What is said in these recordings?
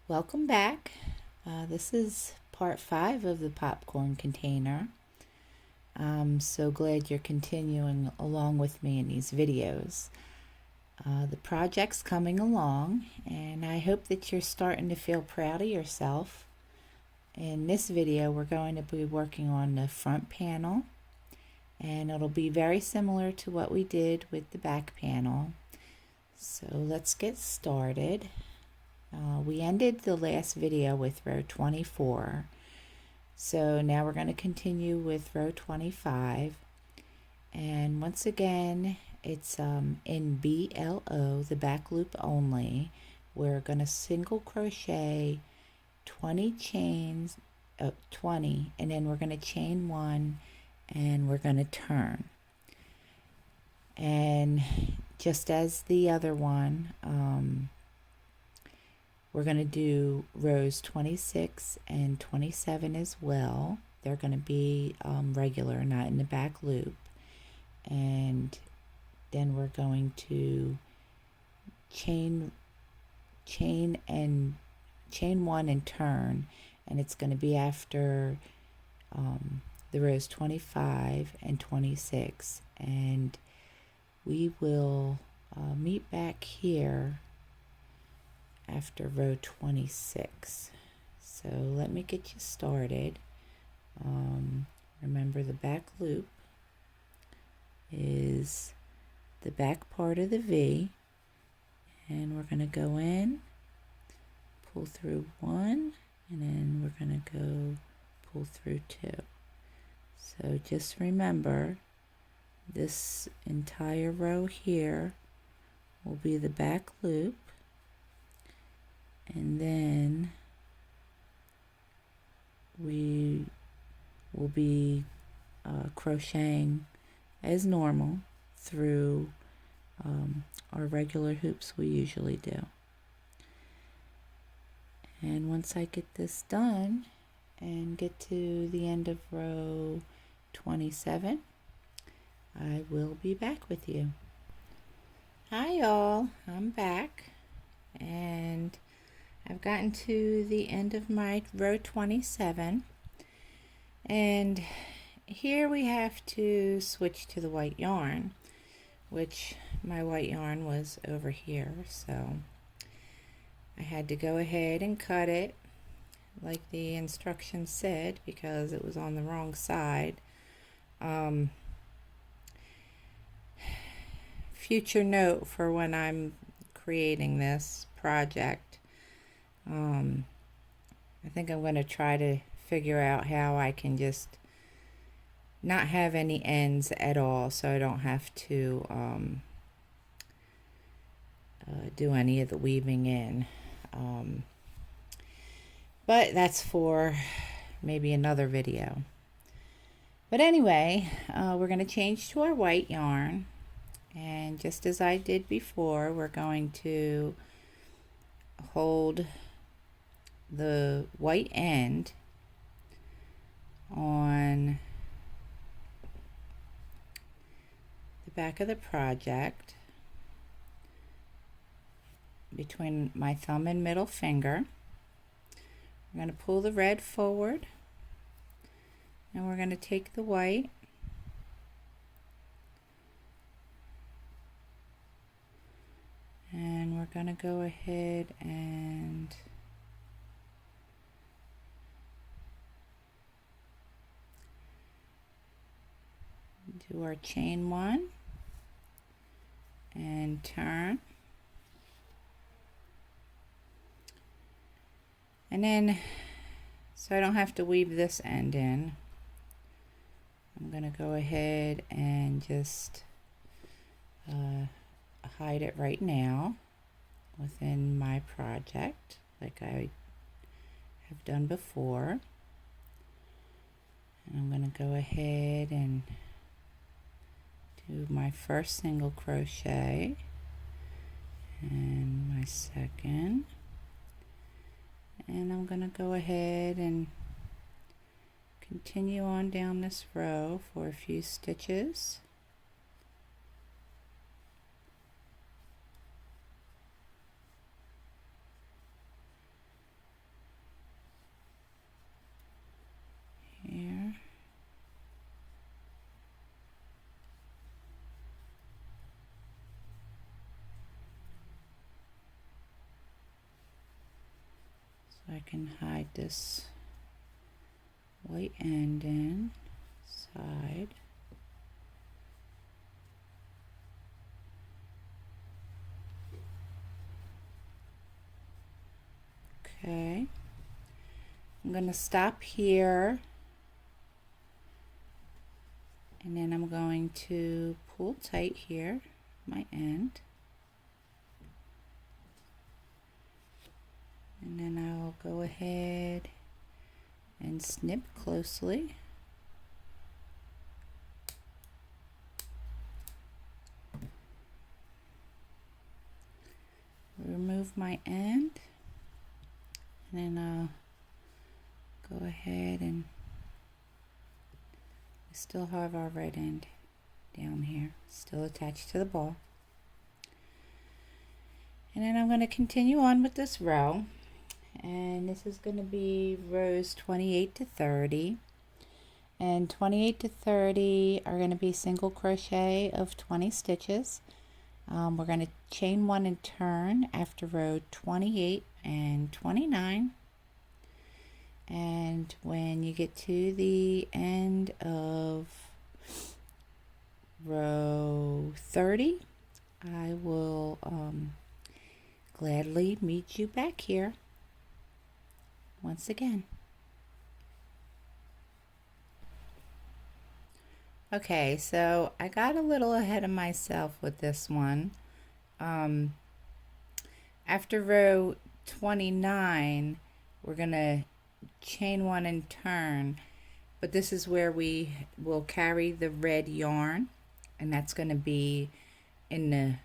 Welcome back. This is part 5 of the popcorn container. I'm so glad you're continuing along with me in these videos. The project's coming along, and I hope that you're starting to feel proud of yourself. In this video, we're going to be working on the front panel, and it'll be very similar to what we did with the back panel. So let's get started. We ended the last video with row 24, so now we're going to continue with row 25, and once again it's in BLO, the back loop only. We're going to single crochet 20 chains, 20, and then we're going to chain 1 and we're going to turn. And just as the other one, we're going to do rows 26 and 27 as well. They're going to be regular, not in the back loop. And then we're going to chain 1 and turn, and it's going to be after the rows 25 and 26. And we will meet back here after row 26. So let me get you started. Remember, the back loop is the back part of the V, and we're going to go in, pull through 1, and then we're going to go pull through 2. So just remember, this entire row here will be the back loop, and then we will be crocheting as normal through our regular hoops we usually do. And once I get this done and get to the end of row 27, I will be back with you. Hi y'all, I'm back, and I've gotten to the end of my row 27, and here we have to switch to the white yarn, which my white yarn was over here, so I had to go ahead and cut it like the instructions said because it was on the wrong side. Future note for when I'm creating this project. I think I'm going to try to figure out how I can just not have any ends at all, so I don't have to do any of the weaving in. But that's for maybe another video. But anyway, we're going to change to our white yarn, and just as I did before, we're going to hold the white end on the back of the project between my thumb and middle finger. We're going to pull the red forward, and we're going to take the white and we're going to go ahead and do our chain 1 and turn, and then, so I don't have to weave this end in, I'm going to go ahead and just hide it right now within my project like I have done before. And I'm going to go ahead and do my first single crochet and my second, and I'm going to go ahead and continue on down this row for a few stitches. So I can hide this white end in side. Okay, I'm going to stop here, and then I'm going to pull tight here my end, and then I'll go ahead and snip closely. Remove my end, and then I'll go ahead and we still have our right end down here, still attached to the ball. And then I'm going to continue on with this row, and this is going to be rows 28 to 30. And 28 to 30 are going to be single crochet of 20 stitches. We're going to chain one and turn after row 28 and 29. And when you get to the end of row 30, I will gladly meet you back here once again. Okay, so I got a little ahead of myself with this one. After row 29, we're going to chain one and turn, but this is where we will carry the red yarn, and that's going to be in the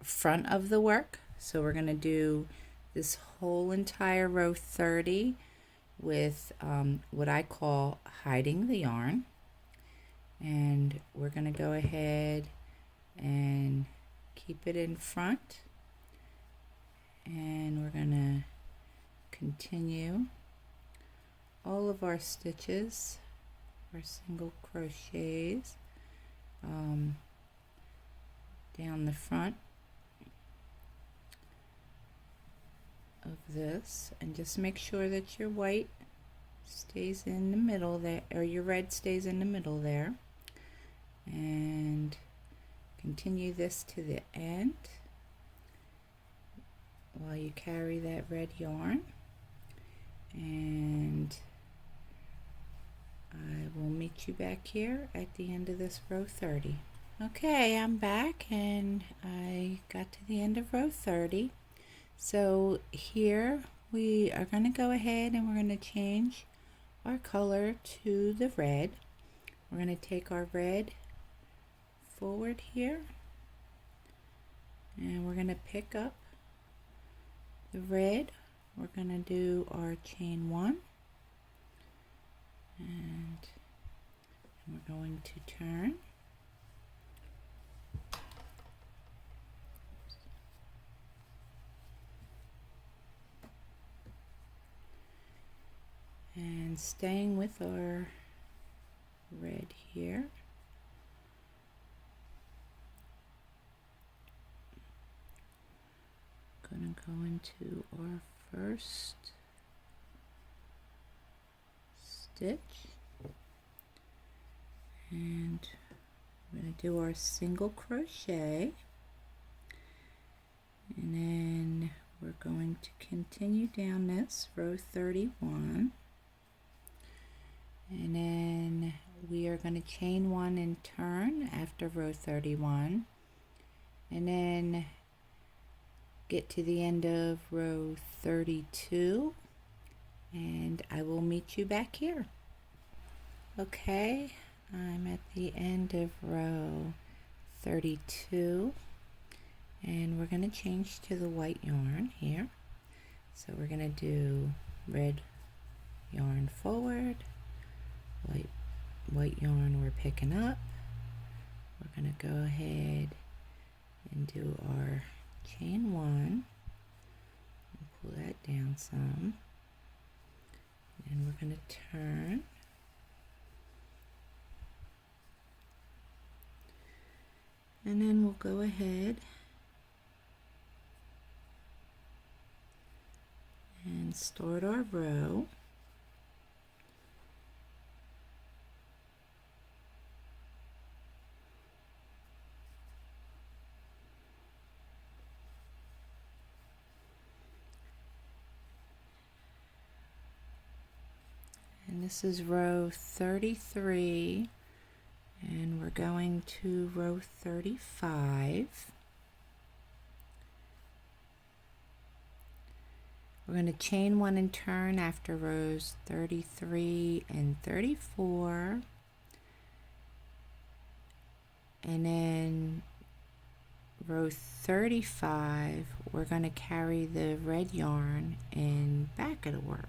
front of the work. So we're going to do this whole entire row 30 with what I call hiding the yarn. And we're going to go ahead and keep it in front, and we're going to continue all of our stitches, our single crochets down the front of this, and just make sure that your white stays in the middle there, or your red stays in the middle there. And continue this to the end while you carry that red yarn, and I will meet you back here at the end of this row 30. Okay, I'm back, and I got to the end of row 30. So here we are going to go ahead and we're going to change our color to the red. We're going to take our red forward here, and we're going to pick up the red. We're going to do our chain one, and we're going to turn. And staying with our red here, going to go into our first stitch, and we're going to do our single crochet, and then we're going to continue down this row 31, and then we are going to chain one and turn after row 31, and then get to the end of row 32, and I will meet you back here. Okay, I'm at the end of row 32, and we're going to change to the white yarn here. So we're going to do red yarn forward, white yarn we're picking up. We're going to go ahead and do our chain one, and pull that down some, and we're going to turn, and then we'll go ahead and start our row. And this is row 33, and we're going to row 35. We're going to chain one and turn after rows 33 and 34, and then row 35 we're going to carry the red yarn in back of the work.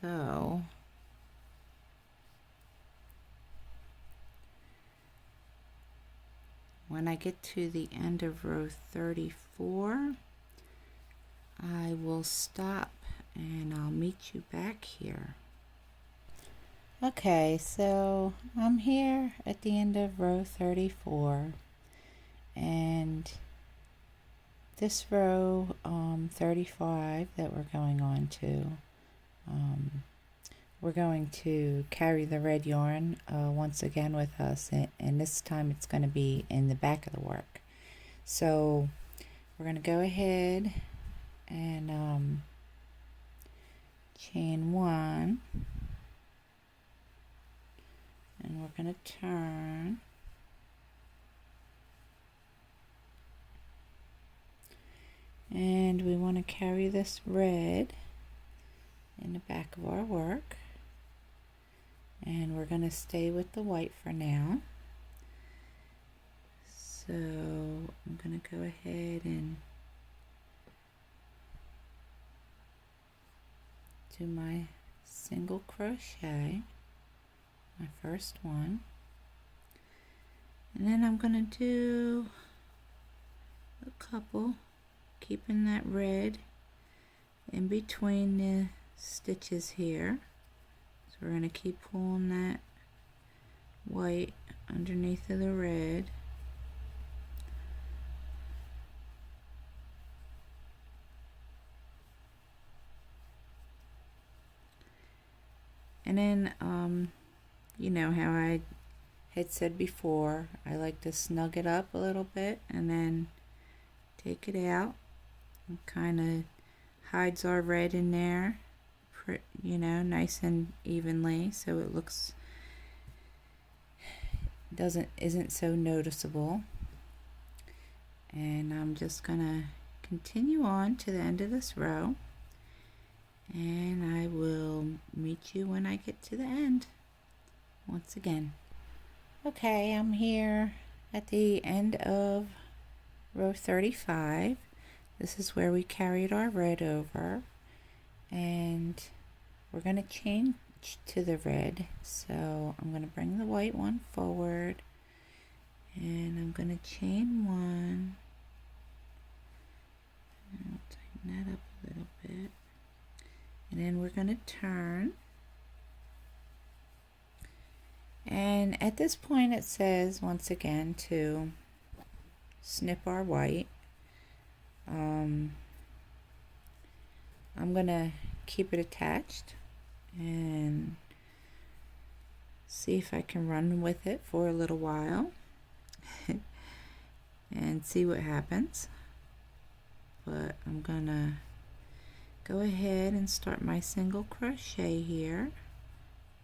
So when I get to the end of row 34, I will stop and I'll meet you back here. Okay, so I'm here at the end of row 34, and this row 35 that we're going on to, we're going to carry the red yarn once again with us, and this time it's going to be in the back of the work. So we're going to go ahead and chain one, and we're going to turn, and we want to carry this red in the back of our work, and we're going to stay with the white for now. So I'm going to go ahead and do my single crochet, my first one, and then I'm going to do a couple, keeping that red in between the stitches here. So we're going to keep pulling that white underneath of the red. And then, you know how I had said before, I like to snug it up a little bit and then take it out. It kind of hides our red in there, you know, nice and evenly, so it looks, isn't so noticeable. And I'm just gonna continue on to the end of this row, and I will meet you when I get to the end once again. Okay, I'm here at the end of row 35. This is where we carried our red over, and we're going to change to the red. So I'm going to bring the white one forward, and I'm going to chain one, and I'll tighten that up a little bit, and then we're going to turn. And at this point it says once again to snip our white. I'm gonna keep it attached and see if I can run with it for a little while and see what happens. But I'm gonna go ahead and start my single crochet here,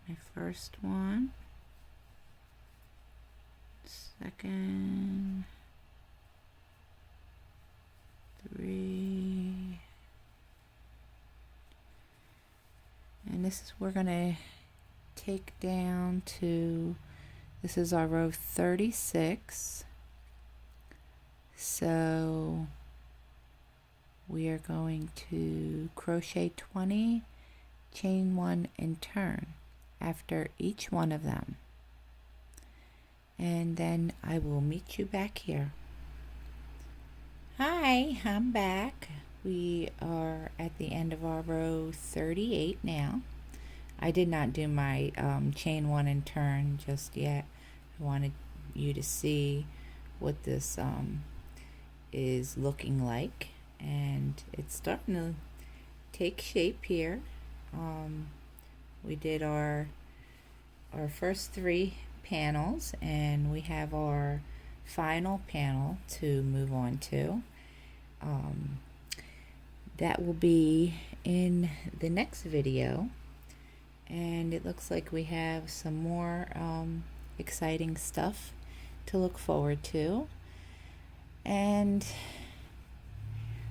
my first one, second, 3, and this is, we're going to take down to, this is our row 36, so we are going to crochet 20, chain 1 and turn after each one of them, and then I will meet you back here. Hi, I'm back. We are at the end of our row 38 now. I did not do my chain one and turn just yet. I wanted you to see what this is looking like, and it's starting to take shape here. We did our first 3 panels, and we have our final panel to move on to. That will be in the next video, and it looks like we have some more exciting stuff to look forward to. And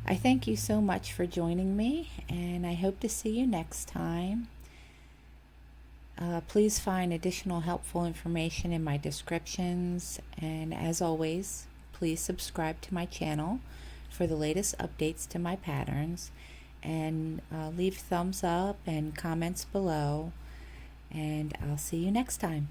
I thank you so much for joining me, and I hope to see you next time. Please find additional helpful information in my descriptions, and as always, please subscribe to my channel for the latest updates to my patterns, and leave thumbs up and comments below, and I'll see you next time.